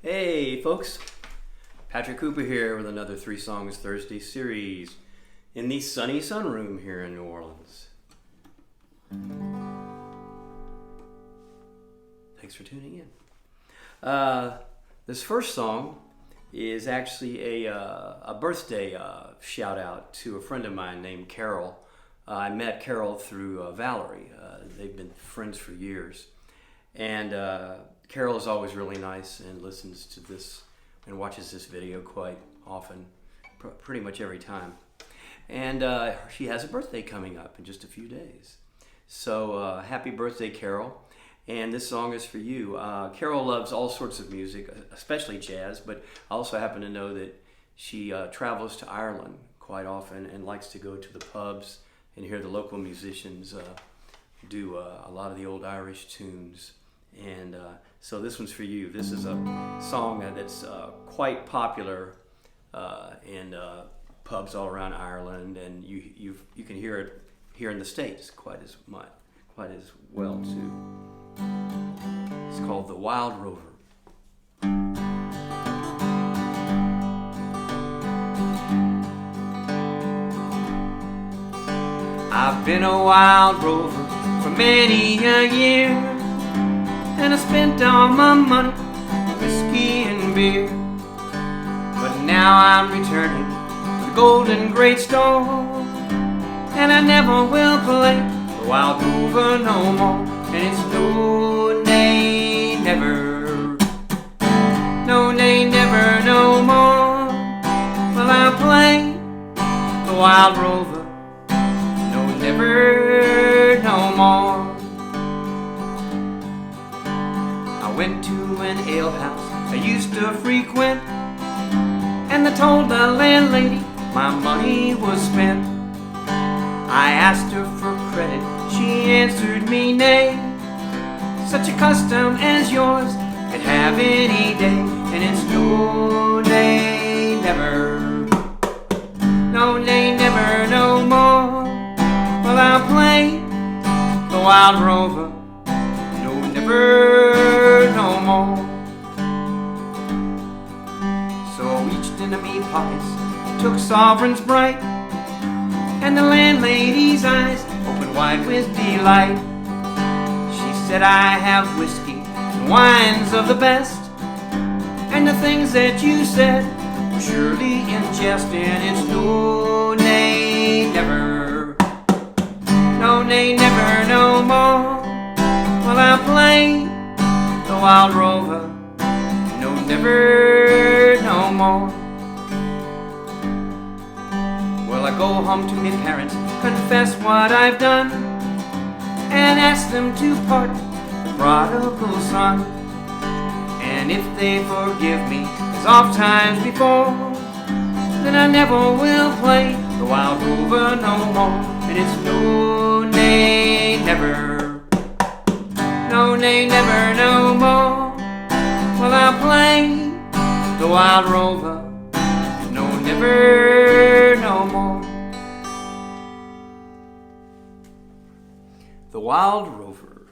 Hey folks, Patrick Cooper here with another Three Songs Thursday series in the sunny sunroom here in New Orleans. Thanks for tuning in. This first song is actually a birthday shout out to a friend of mine named Carol. I met Carol through Valerie. They've been friends for years. And Carol is always really nice and listens to this and watches this video quite often, pretty much every time. And she has a birthday coming up in just a few days. So happy birthday, Carol. And this song is for you. Carol loves all sorts of music, especially jazz, but I also happen to know that she travels to Ireland quite often and likes to go to the pubs and hear the local musicians do a lot of the old Irish tunes. And so this one's for you. This is a song that's quite popular in pubs all around Ireland, and you can hear it here in the States quite as well too. It's called the Wild Rover. I've been a wild rover for many a year, and I spent all my money on whiskey and beer. But now I'm returning to the golden great store, and I never will play the Wild Rover no more. And it's no, nay, never, no, nay, never, no more will I play the Wild Rover, no, never, no more. I went to an alehouse I used to frequent, and I told the landlady my money was spent. I asked her for credit, she answered me nay. Such a custom as yours could have any day. And it's no, nay, never, no, nay, never, no more will I play the Wild Rover, no, never, no more. So I reached into me pockets, took sovereigns bright, and the landlady's eyes opened wide with delight. She said, I have whiskey and wines of the best, and the things that you said were surely in jest. And it's no, nay, never, no, nay, never, no more will I play the Wild Rover, no, never, no more. Well, I go home to my parents, confess what I've done, and ask them to pardon the prodigal son. And if they forgive me, as oft times before, then I never will play the Wild Rover no more. And it's no, nay, never, no, nay, never, no more will I play the Wild Rover, no, never, no more. The Wild Rover,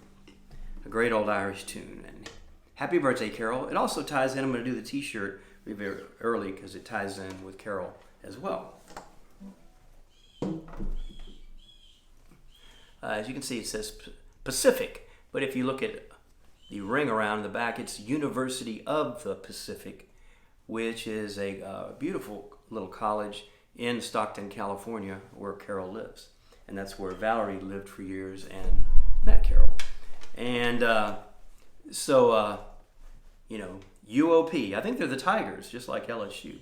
a great old Irish tune. And happy birthday, Carol. It also ties in, I'm going to do the t-shirt very early because it ties in with Carol as well. As you can see, it says Pacific, but if you look at the ring around the back, it's University of the Pacific, which is a beautiful little college in Stockton, California, where Carol lives. And that's where Valerie lived for years and met Carol. And UOP, I think they're the Tigers, just like LSU.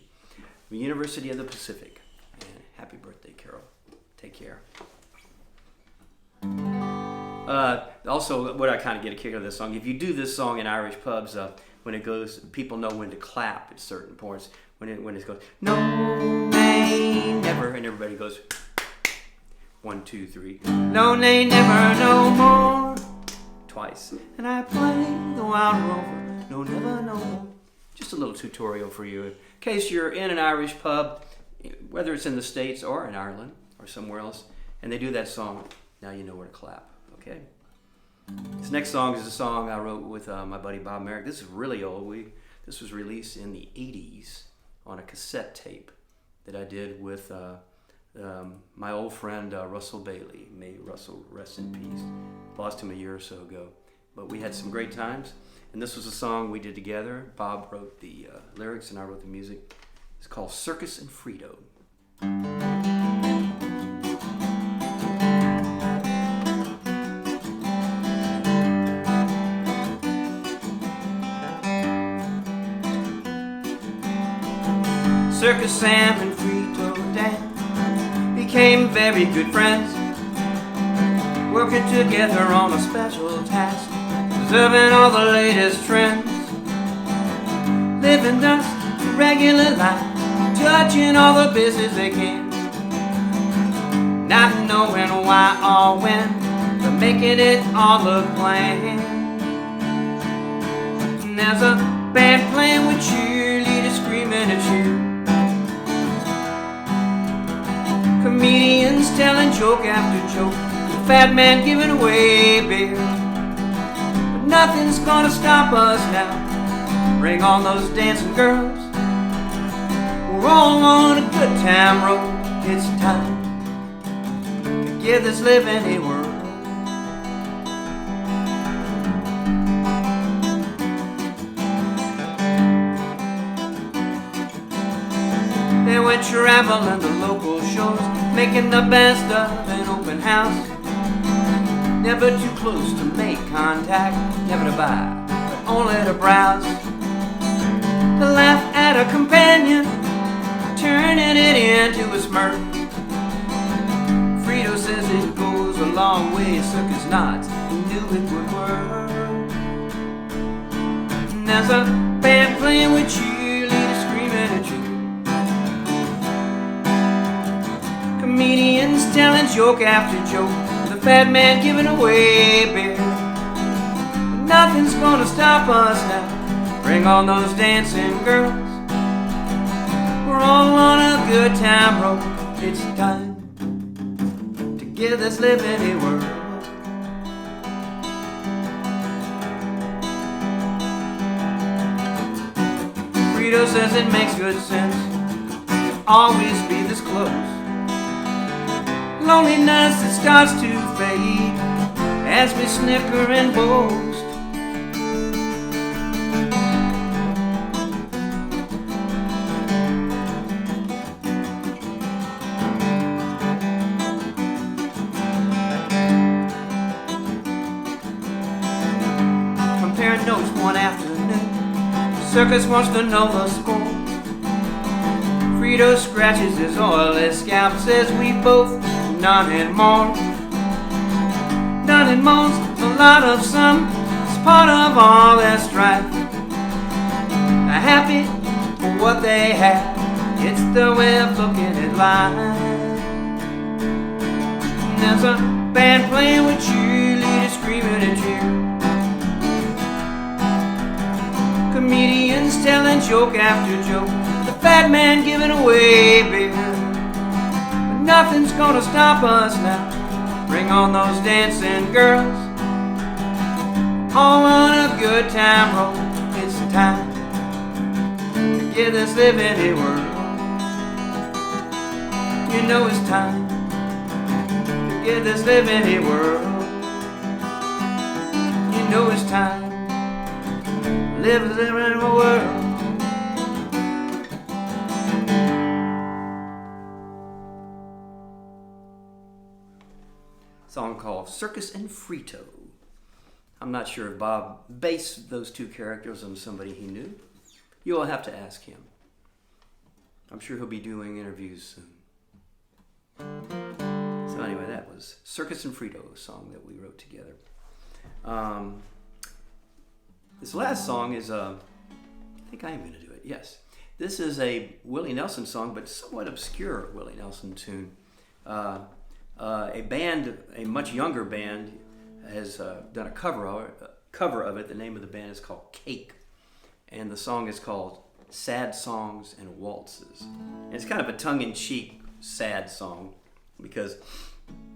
The University of the Pacific. And happy birthday, Carol. Take care. Also, what I kind of get a kick out of this song, if you do this song in Irish pubs, when it goes, people know when to clap at certain points. When it goes, no, nay, never, and everybody goes, 1, 2, 3. No, nay, never, no more. Twice. And I play the Wild Rover, no, never, no more. Just a little tutorial for you. In case you're in an Irish pub, whether it's in the States or in Ireland or somewhere else, and they do that song, now you know where to clap, okay? This next song is a song I wrote with my buddy Bob Merrick. This is really old. We This was released in the 80s on a cassette tape that I did with my old friend Russell Bailey. May Russell rest in peace. Lost him a year or so ago. But we had some great times. And this was a song we did together. Bob wrote the lyrics and I wrote the music. It's called Circus and Frito. Circus Sam and Frito Dan became very good friends, working together on a special task, observing all the latest trends, living thus a regular life, touching all the business they can, not knowing why or when, but making it all look plain. And there's a band playing with cheerleaders screaming at you, comedians telling joke after joke, the fat man giving away beer. But nothing's gonna stop us now. Bring on those dancing girls. We're all on a good time road. It's time to give this living a whirl. They went traveling the local shows, making the best of an open house. Never too close to make contact, never to buy, but only to browse. To laugh at a companion, turning it into a smirk. Frito says it goes a long way, circus nods, he knew it would work. And there's a band playing with cheerleaders screaming at you, comedians telling joke after joke, the fat man giving away beer. But nothing's gonna stop us now. Bring on those dancing girls. We're all on a good time road. It's time to give this living a whirl. Frito says it makes good sense to always be this close. Loneliness that starts to fade as we snicker and boast. Comparing notes one afternoon, Circus wants to know the score. Frito scratches his oily scalp, says we both none and more. None and more's a lot of some, it's part of all their strife. They're happy for what they have, it's the way of looking at life. And there's a band playing with cheerleaders screaming at you, comedians telling joke after joke, the fat man giving away beer. Nothing's gonna stop us now. Bring on those dancing girls. All on a good time road. It's time to give this living a whirl. You know it's time to give this living a whirl. You know it's time to live in a world. Song called Circus and Frito. I'm not sure if Bob based those two characters on somebody he knew. You'll have to ask him. I'm sure he'll be doing interviews soon. So anyway, that was Circus and Frito, a song that we wrote together. This last song is I think I am going to do it, yes. This is a Willie Nelson song, but somewhat obscure Willie Nelson tune. A band, a much younger band, has done a cover of it. The name of the band is called Cake, and the song is called Sad Songs and Waltzes. And it's kind of a tongue-in-cheek sad song, because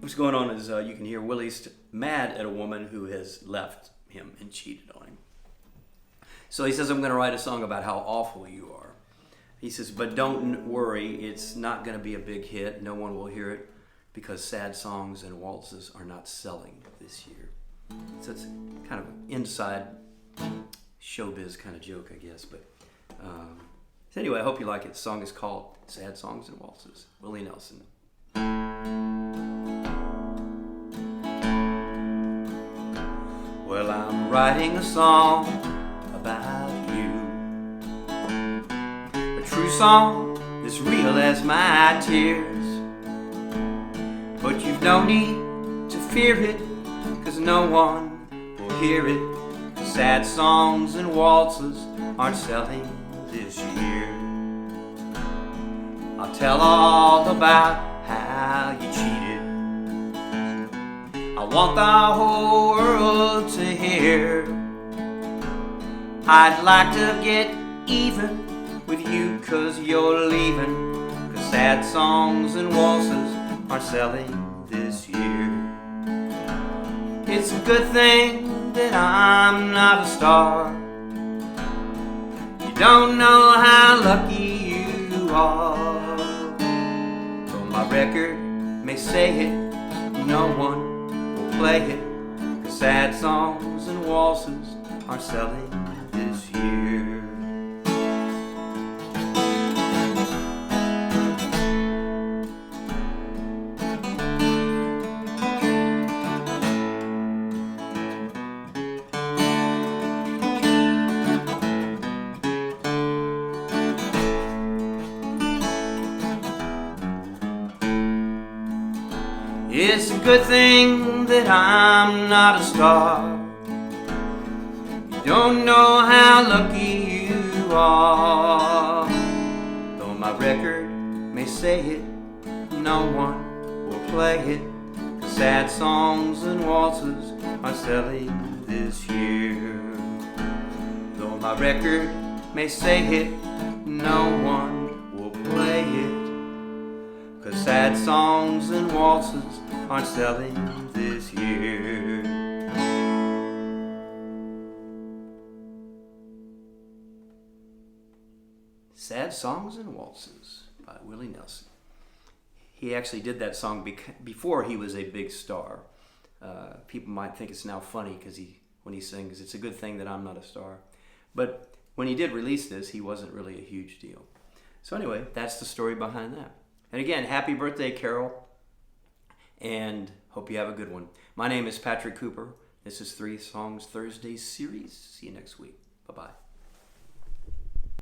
what's going on is you can hear Willie's mad at a woman who has left him and cheated on him. So he says, I'm going to write a song about how awful you are. He says, but don't worry, it's not going to be a big hit. No one will hear it because sad songs and waltzes are not selling this year. So it's kind of an inside showbiz kind of joke, I guess. But so anyway, I hope you like it. The song is called Sad Songs and Waltzes. Willie Nelson. Well, I'm writing a song about you, a true song as real as my tears. But you've no need to fear it, 'cause no one will hear it. Sad songs and waltzes aren't selling this year. I'll tell all about how you cheated. I want the whole world to hear. I'd like to get even with you 'cause you're leaving. 'Cause sad songs and waltzes aren't selling this year. It's a good thing that I'm not a star. You don't know how lucky you are. Though my record may say it, no one will play it. 'Cause sad songs and waltzes aren't selling this year. It's a good thing that I'm not a star. You don't know how lucky you are. Though my record may say it, no one will play it. 'Cause sad songs and waltzes are selling this year. Though my record may say it, no one will play it. 'Cause sad songs and waltzes aren't selling this year. Sad Songs and Waltzes by Willie Nelson. He actually did that song before he was a big star. People might think it's now funny because when he sings, it's a good thing that I'm not a star. But when he did release this, he wasn't really a huge deal. So anyway, that's the story behind that. And again, happy birthday, Carol, and hope you have a good one. My name is Patrick Cooper. This is 3 Songs Thursday series. See you next week. Bye-bye.